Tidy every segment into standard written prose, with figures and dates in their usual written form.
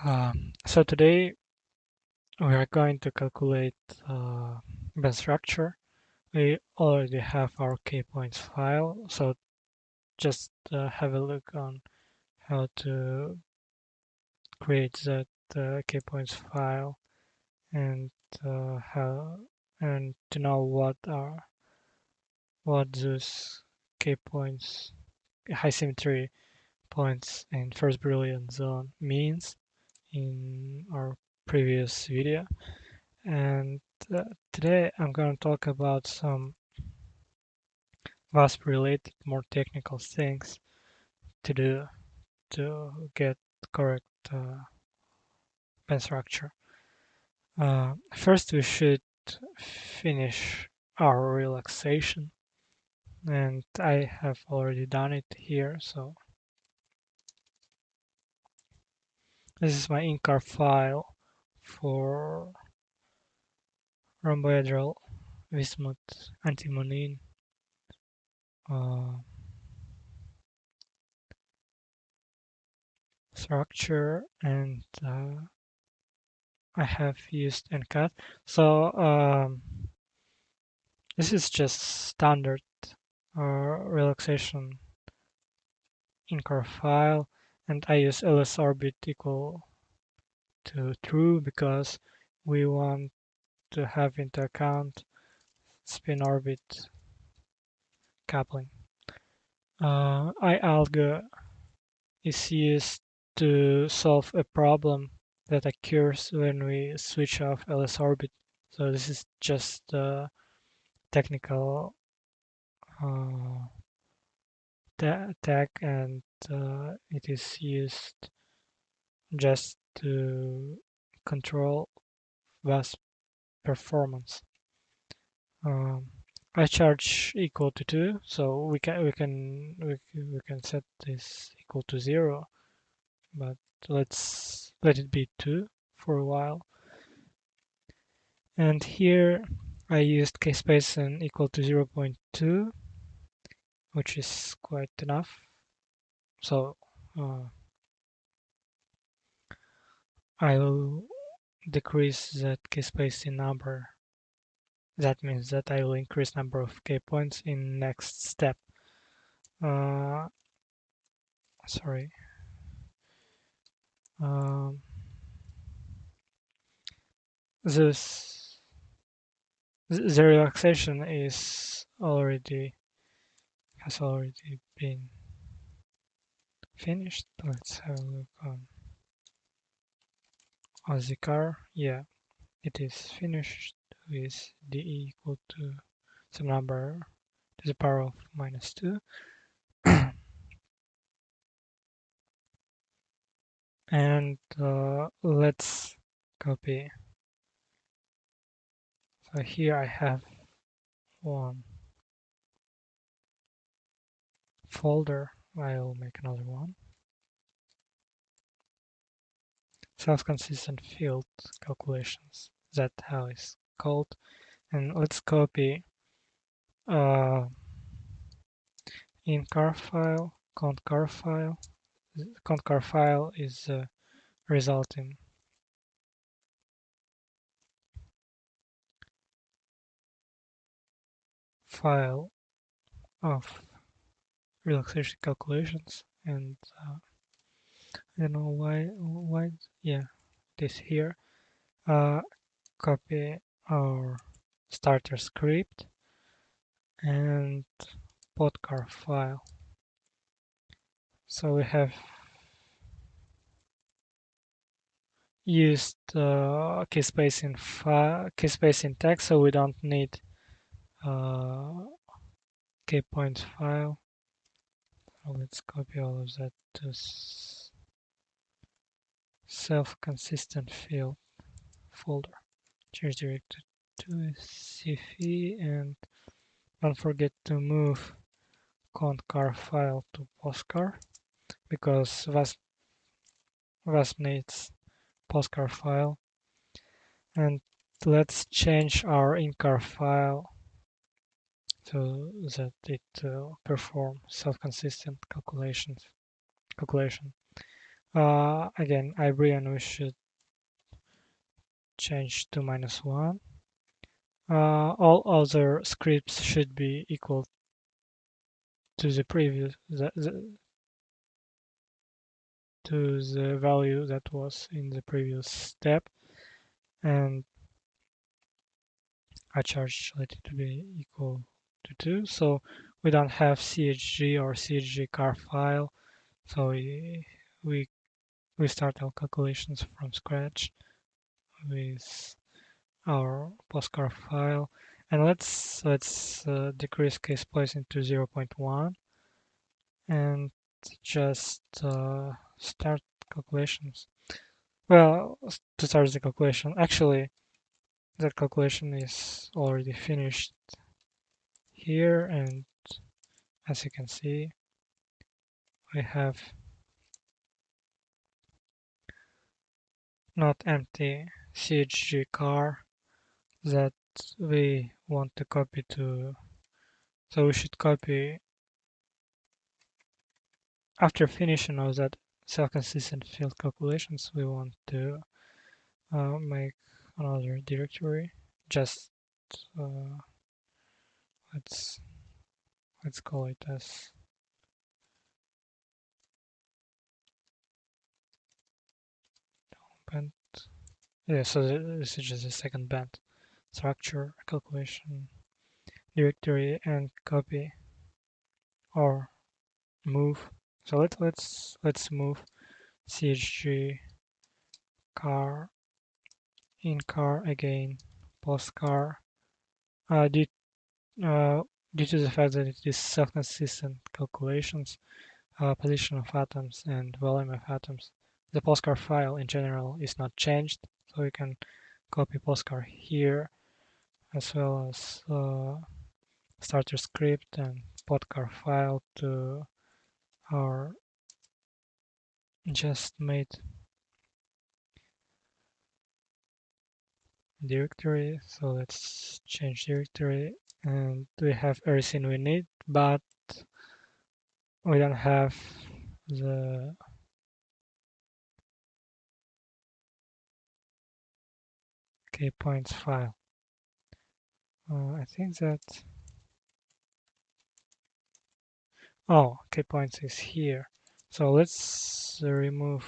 So today we are going to calculate band structure. We already have our kpoints file, so just have a look on how to create that kpoints file and how and to know what those kpoints high symmetry points in first Brilliant zone means in our previous video. And today I'm going to talk about some VASP related, more technical things to do to get correct pen structure. First, we should finish our relaxation, and I have already done it here. So this is my incar file for rhomboedral bismuth antimony uh, structure, and I have used NCAT. So this is just standard relaxation incar file, and I use ls orbit equal to true because we want to have into account spin orbit coupling. iAlgo is used to solve a problem that occurs when we switch off ls orbit. So this is just a technical uh, tag, and it is used just to control VASP performance. Um, I charge equal to 2, so we can set this equal to 0, but let it be 2 for a while. And here I used kspacing equal to 0.2, which is quite enough. So I will decrease that kspacing number. That means that I will increase number of kpoints in next step. Uh, sorry. Um, this the relaxation has already been finished. Let's have a look on Ozikar. Yeah, it is finished with dE equal to some number to the power of -2. And let's copy. So here I have one folder. I'll make another one. Self-consistent field calculations. That's how it's called. And let's copy uh, incar file, contcar file. Contcar file is resulting file of relaxation calculations, and I don't know why. Yeah, it is here. Copy our starter script and podcar file. So we have used keyspacing tag, so we don't need kpoints file. So let's copy all of that to self-consistent field folder. Change directory to CFE, and don't forget to move contcar file to postcar because VASP needs postcar file. And let's change our incar file so that it perform self-consistent calculation. Again, Iberian we should change to -1. All other scripts should be equal to the previous to the value that was in the previous step, and I charge let it to be equal to 2. So we don't have chg or chg car file, so we we start our calculations from scratch with our postcard file, and let's decrease case placing to 0.1 and just start calculations. Well, to start the calculation, actually that calculation is already finished here, and as you can see we have not empty chg car that we want to copy to, so we should copy after finishing all that self-consistent field calculations. We want to make another directory. Just uh, let's let's call it as band. Yeah, so this is just the second band structure calculation directory and copy or move. So let's move chg car in car again post car. Due uh, due to the fact that it is self-consistent calculations, position of atoms and volume of atoms, the postcard file in general is not changed, so we can copy postcard here as well as starter script and postcard file to our just made directory. So let's change directory, and we have everything we need, but we don't have the kpoints file. I think that kpoints is here. So let's remove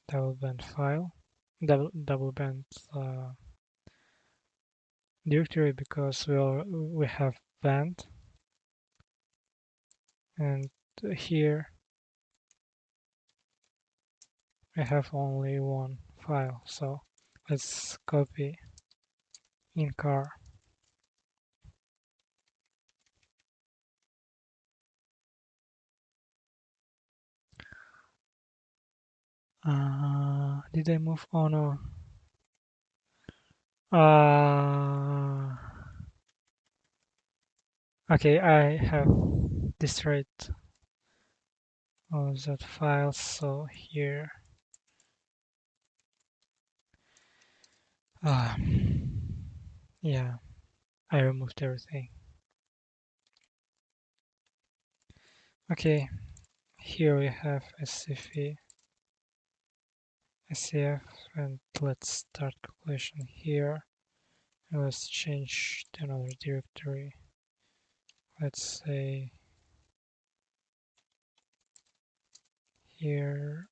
double band file, double band directory, because we have band, and here I have only one file. So let's copy in car. Did I move on? Or okay, I have destroyed all that files. So here, uh, yeah, I removed everything. Okay, here we have SCF, and let's start calculation here. And let's change to another directory. Let's say here,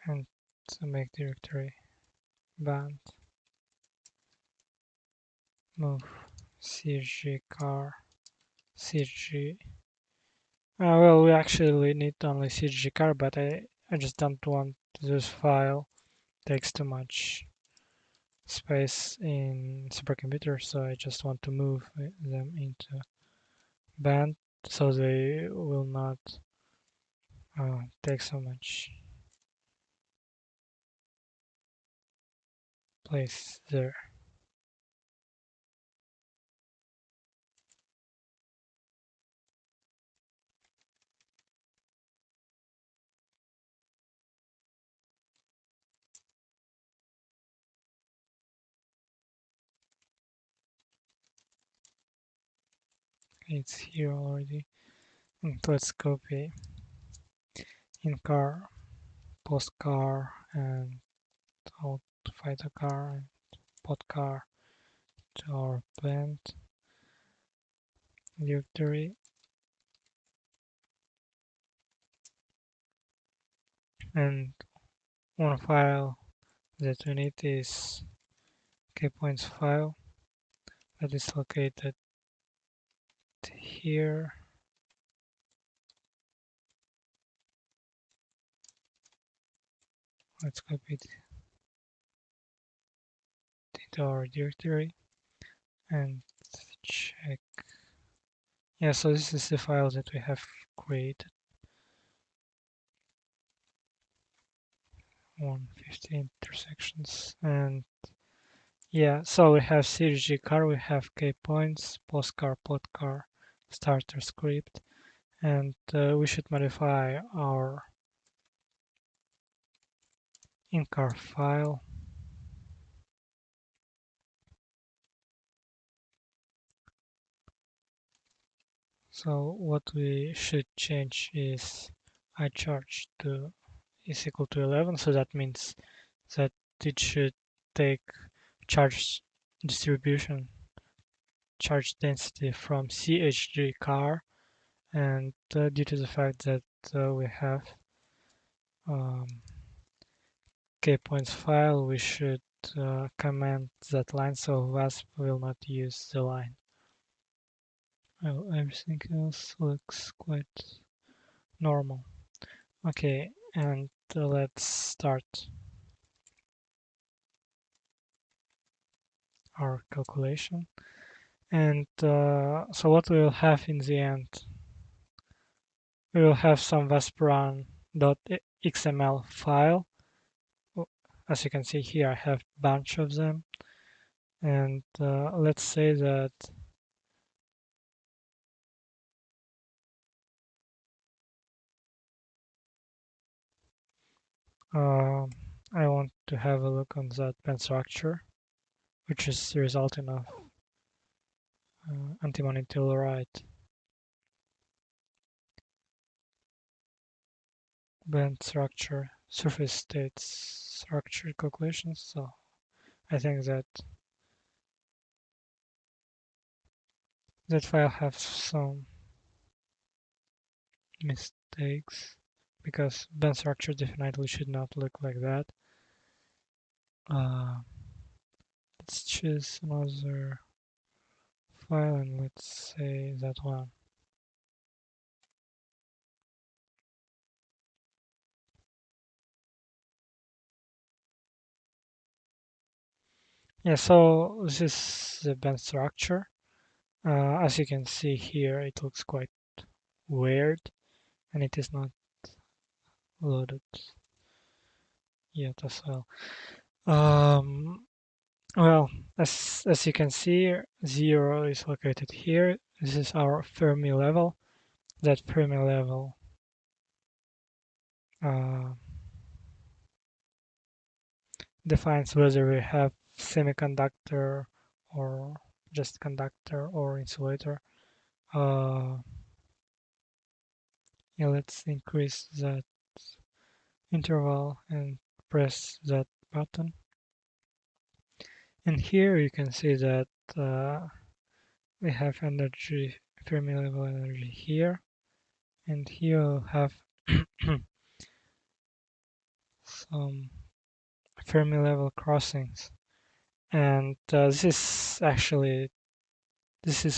and to make directory band, move CG car, CG. Well, we actually need only CG car, but I just don't want this file takes too much space in supercomputer, so I just want to move them into band so they will not take so much place there. It's here already. And let's copy in car, post car, and out find a car and pod car to our plant directory. And one file that we need is kpoints file that is located here. Let's copy it into our directory and check. Yeah, so this is the file that we have created. 150 intersections. And yeah, so we have CG car, we have kpoints, postcar, podcar, starter script, and we should modify our in-car file. So what we should change is iCharge to is equal to 11. So that means that it should take charge distribution, charge density from CHG car, and due to the fact that we have um, kpoints file, we should comment that line so Wasp will not use the line. Well, everything else looks quite normal. Okay, and let's start our calculation. And so what we will have in the end, we will have some wasprun.xml file. As you can see here, I have a bunch of them. And let's say that I want to have a look on that band structure, which is the resulting of antimony telluride band structure, surface state structure calculations. So I think that that file has some mistakes because band structure definitely should not look like that. Uh, let's choose another file and let's say that one. Yeah, so this is the band structure. As you can see here, it looks quite weird and it is not loaded yet as well. Well, as you can see, 0 is located here. This is our Fermi level. That Fermi level uh, defines whether we have semiconductor or just conductor or insulator. Yeah, let's increase that interval and press that button. And here you can see that we have energy, Fermi level energy here, and here we'll have some Fermi level crossings. And this is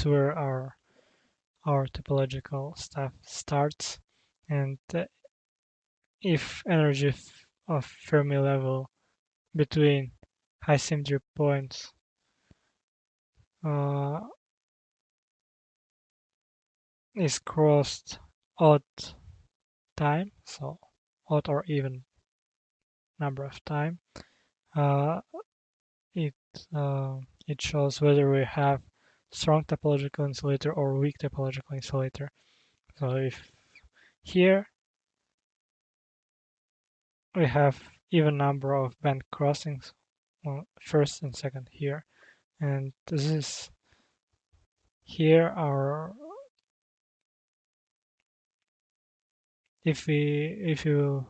where our topological stuff starts. And if energy of Fermi level between high symmetry points uh, is crossed odd time, so odd or even number of time, uh, it it shows whether we have strong topological insulator or weak topological insulator. So if here we have even number of band crossings, well, first and second here, and this is here our if you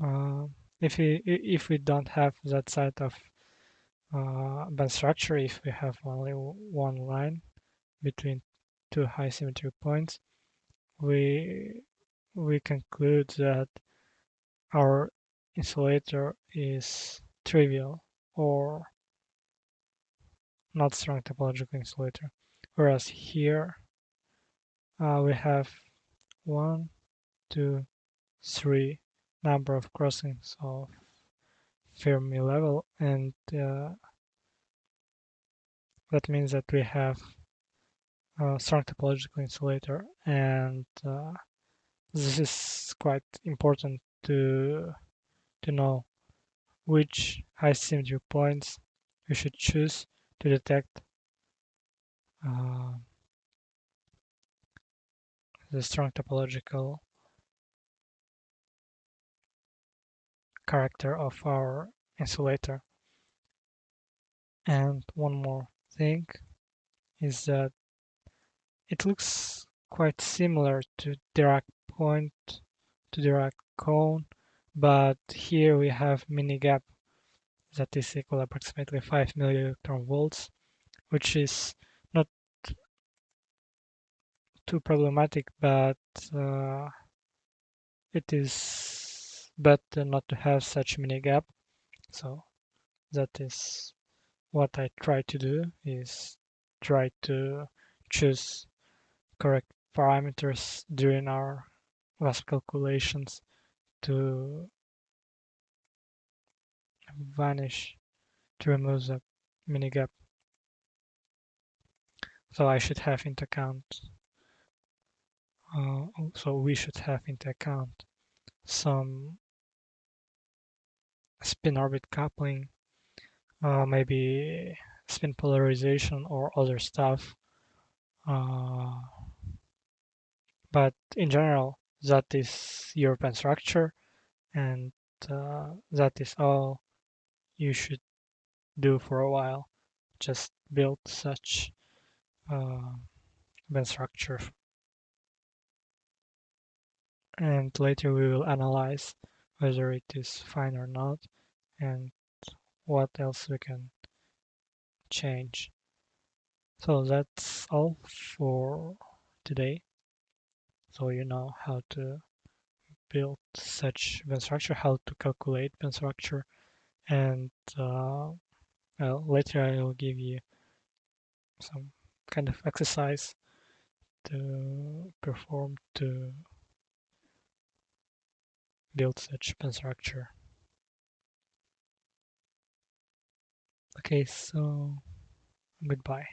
uh, if we don't have that side of band structure, if we have only one line between two high symmetry points, we we conclude that our insulator is trivial or not strong topological insulator. Whereas here we have one, two, three number of crossings of Fermi level, and that means that we have a strong topological insulator, and this is quite important to know which high symmetry points we should choose to detect uh, the strong topological character of our insulator. And one more thing is that it looks quite similar to Dirac point, to Dirac cone, but here we have mini gap that is equal approximately 5 millielectron volts, which is not too problematic, but it is better not to have such mini gap. So that is what I try to do, is try to choose correct parameters during our VASP calculations to vanish, to remove the mini gap. So I should have into account, so we should have into account some spin orbit coupling, maybe spin polarization or other stuff. Uh, but in general, that is your band structure, and that is all you should do for a while. Just build such uh, band structure, and later we will analyze whether it is fine or not, and what else we can change. So that's all for today. So you know how to build such band structure, how to calculate band structure, and well, later I will give you some kind of exercise to perform to build such band structure. Okay, so goodbye.